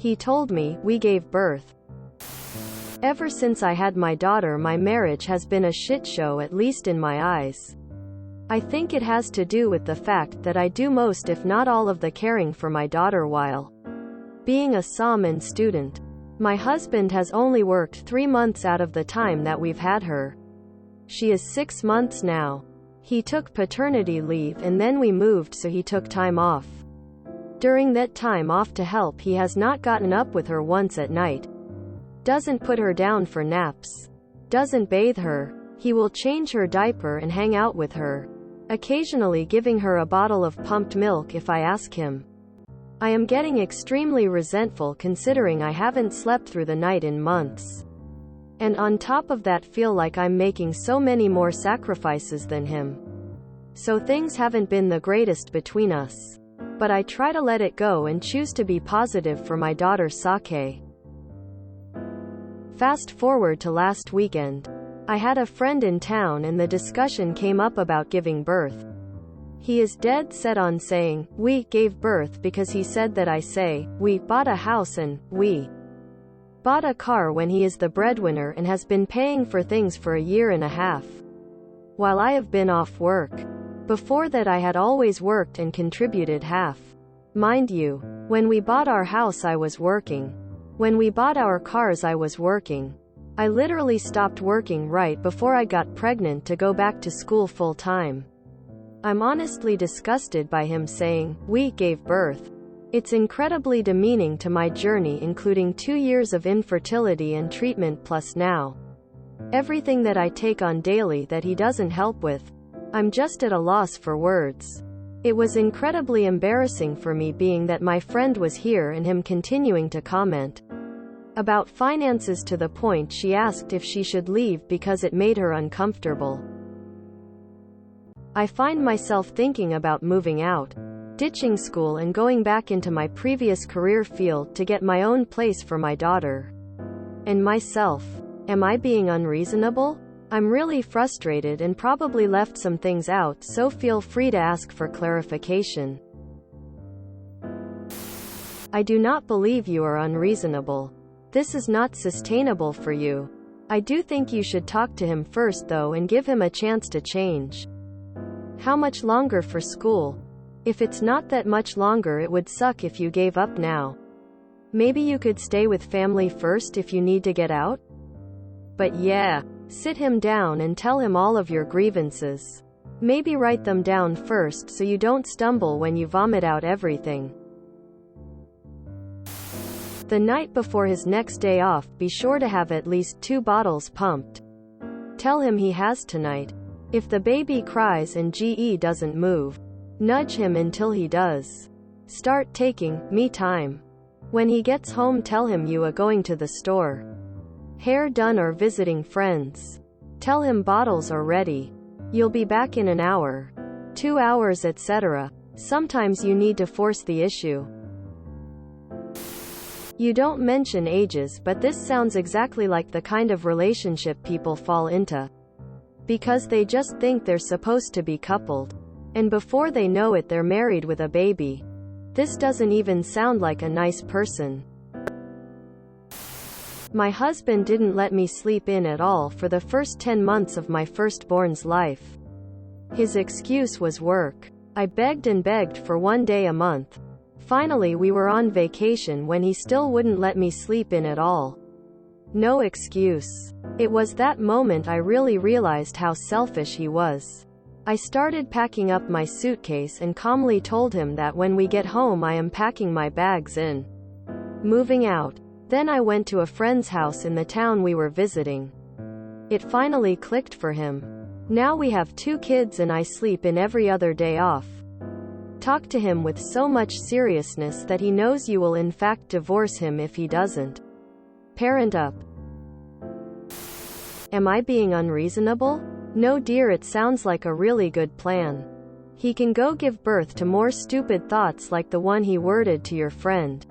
He told me, we gave birth. Ever since I had my daughter, my marriage has been a shit show, at least in my eyes. I think it has to do with the fact that I do most if not all of the caring for my daughter while being a som and student. My husband has only worked 3 months out of the time that we've had her. She is 6 months now. He took paternity leave and then we moved, so he took time off. During that time off to help, he has not gotten up with her once at night. Doesn't put her down for naps. Doesn't bathe her. He will change her diaper and hang out with her, occasionally giving her a bottle of pumped milk if I ask him. I am getting extremely resentful considering I haven't slept through the night in months. And on top of that, feel like I'm making so many more sacrifices than him. So things haven't been the greatest between us. But I try to let it go and choose to be positive for my daughter Sake. Fast forward to last weekend. I had a friend in town and the discussion came up about giving birth. He is dead set on saying, we gave birth, because he said that I say, we bought a house and we bought a car when he is the breadwinner and has been paying for things for 1.5 years. While I have been off work. Before that I had always worked and contributed half. Mind you, when we bought our house I was working. When we bought our cars I was working. I literally stopped working right before I got pregnant to go back to school full time. I'm honestly disgusted by him saying, we gave birth. It's incredibly demeaning to my journey, including 2 years of infertility and treatment plus now everything that I take on daily that he doesn't help with. I'm just at a loss for words. It was incredibly embarrassing for me, being that my friend was here and him continuing to comment about finances to the point she asked if she should leave because it made her uncomfortable. I find myself thinking about moving out, ditching school and going back into my previous career field to get my own place for my daughter and myself. Am I being unreasonable? I'm really frustrated and probably left some things out, so feel free to ask for clarification. I do not believe you are unreasonable. This is not sustainable for you. I do think you should talk to him first though and give him a chance to change. How much longer for school? If it's not that much longer, it would suck if you gave up now. Maybe you could stay with family first if you need to get out? But yeah, sit him down and tell him all of your grievances. Maybe write them down first so you don't stumble when you vomit out everything. The night before his next day off, be sure to have at least 2 bottles pumped. Tell him he has tonight. If the baby cries and GE doesn't move, nudge him until he does. Start taking me time. When he gets home, tell him you are going to the store, hair done or visiting friends. Tell him bottles are ready. You'll be back in an hour, 2 hours, etc. Sometimes you need to force the issue. You don't mention ages, but this sounds exactly like the kind of relationship people fall into. Because they just think they're supposed to be coupled. And before they know it, they're married with a baby. This doesn't even sound like a nice person. My husband didn't let me sleep in at all for the first 10 months of my firstborn's life. His excuse was work. I begged and begged for 1 day a month. Finally, we were on vacation when he still wouldn't let me sleep in at all. No excuse. It was that moment I really realized how selfish he was. I started packing up my suitcase and calmly told him that when we get home I am packing my bags and moving out. Then I went to a friend's house in the town we were visiting. It finally clicked for him. Now we have 2 kids and I sleep in every other day off. Talk to him with so much seriousness that he knows you will in fact divorce him if he doesn't. Parent up. Am I being unreasonable? No dear, it sounds like a really good plan. He can go give birth to more stupid thoughts like the one he worded to your friend.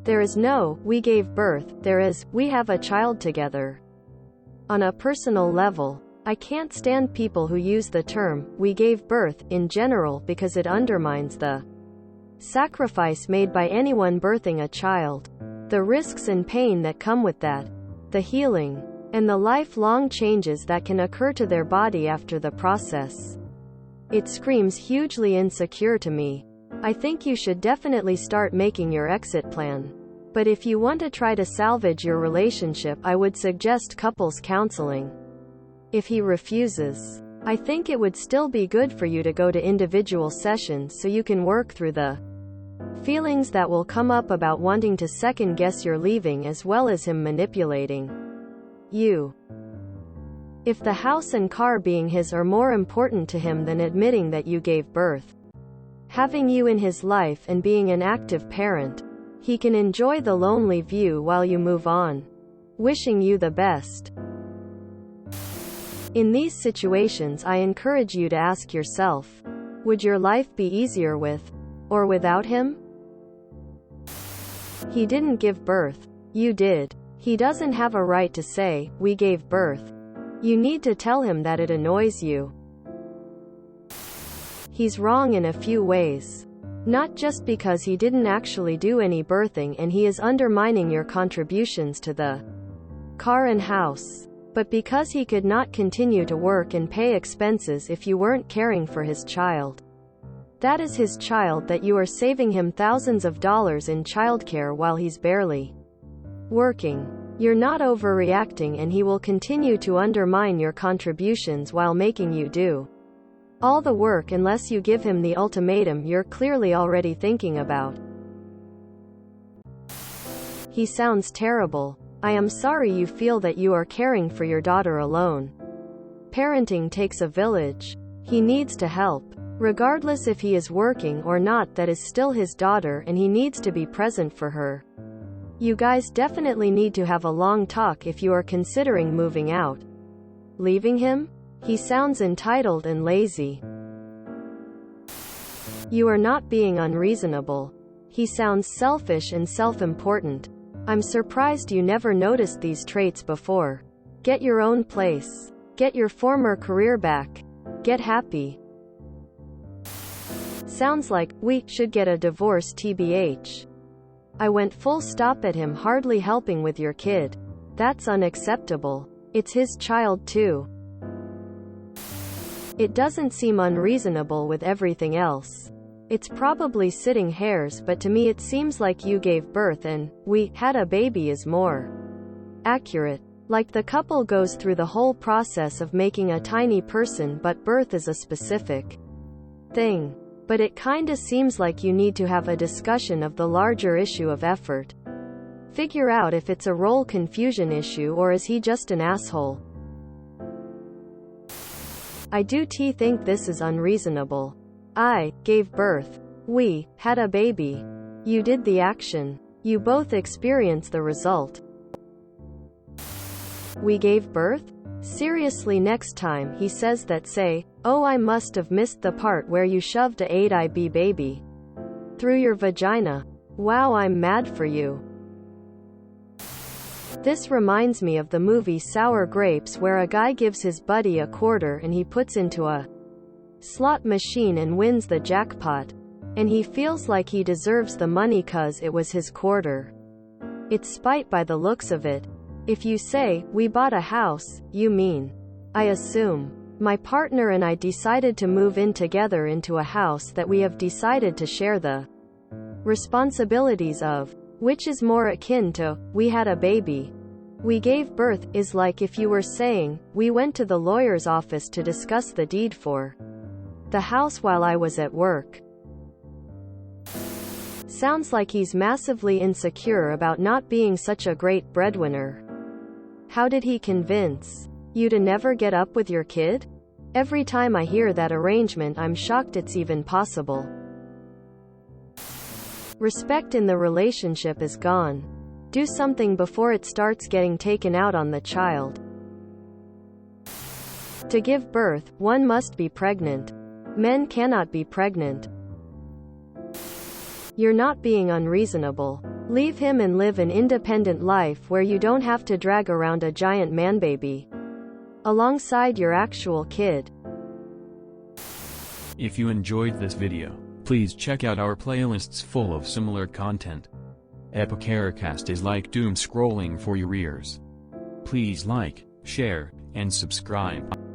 There is no, we gave birth, there is, we have a child together. On a personal level, I can't stand people who use the term, we gave birth, in general, because it undermines the sacrifice made by anyone birthing a child, the risks and pain that come with that, the healing, and the lifelong changes that can occur to their body after the process. It screams hugely insecure to me. I think you should definitely start making your exit plan. But if you want to try to salvage your relationship, I would suggest couples counseling. If he refuses, I think it would still be good for you to go to individual sessions so you can work through the feelings that will come up about wanting to second-guess your leaving as well as him manipulating you. If the house and car being his are more important to him than admitting that you gave birth, having you in his life and being an active parent, he can enjoy the lonely view while you move on. Wishing you the best. In these situations, I encourage you to ask yourself, would your life be easier with, or without him? He didn't give birth. You did. He doesn't have a right to say, we gave birth. You need to tell him that it annoys you. He's wrong in a few ways. Not just because he didn't actually do any birthing and he is undermining your contributions to the car and house, but because he could not continue to work and pay expenses if you weren't caring for his child. That is his child that you are saving him thousands of dollars in childcare while he's barely working. You're not overreacting, and he will continue to undermine your contributions while making you do all the work unless you give him the ultimatum you're clearly already thinking about. He sounds terrible. I am sorry you feel that you are caring for your daughter alone. Parenting takes a village. He needs to help. Regardless if he is working or not, that is still his daughter and he needs to be present for her. You guys definitely need to have a long talk if you are considering moving out. Leaving him? He sounds entitled and lazy. You are not being unreasonable. He sounds selfish and self-important. I'm surprised you never noticed these traits before. Get your own place. Get your former career back. Get happy. Sounds like, we should get a divorce tbh. I went full stop at him, hardly helping with your kid. That's unacceptable. It's his child too. It doesn't seem unreasonable with everything else. It's probably sitting hairs, but to me it seems like you gave birth and we had a baby is more accurate. Like the couple goes through the whole process of making a tiny person, but birth is a specific thing. But it kinda seems like you need to have a discussion of the larger issue of effort. Figure out if it's a role confusion issue or is he just an asshole. I do think this is unreasonable. I gave birth. We had a baby. You did the action. You both experienced the result. We gave birth? Seriously, next time he says that, say, oh, I must have missed the part where you shoved a 8IB baby through your vagina. Wow, I'm mad for you. This reminds me of the movie Sour Grapes, where a guy gives his buddy a quarter and he puts into a slot machine and wins the jackpot. And he feels like he deserves the money 'cause it was his quarter. It's spite by the looks of it. If you say, we bought a house, you mean, I assume, my partner and I decided to move in together into a house that we have decided to share the responsibilities of. Which is more akin to, we had a baby. We gave birth, is like if you were saying, we went to the lawyer's office to discuss the deed for the house while I was at work. Sounds like he's massively insecure about not being such a great breadwinner. How did he convince you to never get up with your kid? Every time I hear that arrangement, I'm shocked it's even possible. Respect in the relationship is gone. Do something before it starts getting taken out on the child. To give birth, one must be pregnant. Men cannot be pregnant. You're not being unreasonable. Leave him and live an independent life where you don't have to drag around a giant man-baby alongside your actual kid. If you enjoyed this video, Please check out our playlists full of similar content. Epicaricast is like doom scrolling for your ears. Please like, share, and subscribe.